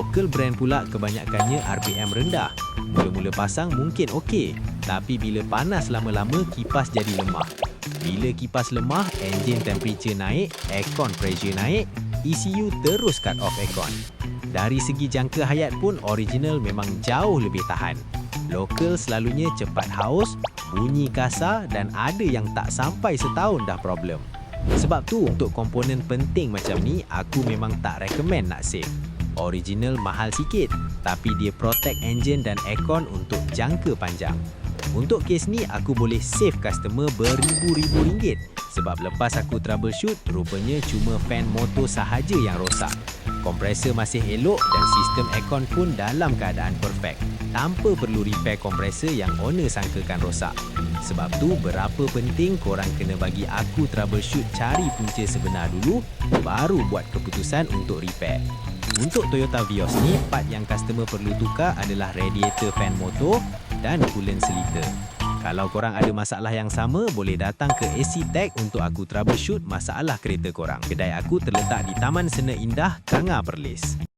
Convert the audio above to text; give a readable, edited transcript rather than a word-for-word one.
Local brand pula kebanyakannya RPM rendah. Mula-mula pasang mungkin okey, tapi bila panas lama-lama kipas jadi lemah. Bila kipas lemah, enjin temperature naik, aircon pressure naik, ECU terus cut off aircon. Dari segi jangka hayat pun original memang jauh lebih tahan. Lokal selalunya cepat haus, bunyi kasar dan ada yang tak sampai setahun dah problem. Sebab tu untuk komponen penting macam ni, aku memang tak recommend nak save. Original mahal sikit, tapi dia protect enjin dan aircon untuk jangka panjang. Untuk kes ni, aku boleh save customer beribu-ribu ringgit sebab lepas aku troubleshoot, rupanya cuma fan motor sahaja yang rosak. Kompresor masih elok dan sistem aircon pun dalam keadaan perfect, tanpa perlu repair kompresor yang owner sangkakan rosak. Sebab tu, berapa penting korang kena bagi aku troubleshoot cari punca sebenar dulu, baru buat keputusan untuk repair. Untuk Toyota Vios ni, part yang customer perlu tukar adalah radiator fan motor dan coolant seliter. Kalau korang ada masalah yang sama, boleh datang ke AC Tech untuk aku troubleshoot masalah kereta korang. Kedai aku terletak di Taman Sena Indah, Tengah Perlis.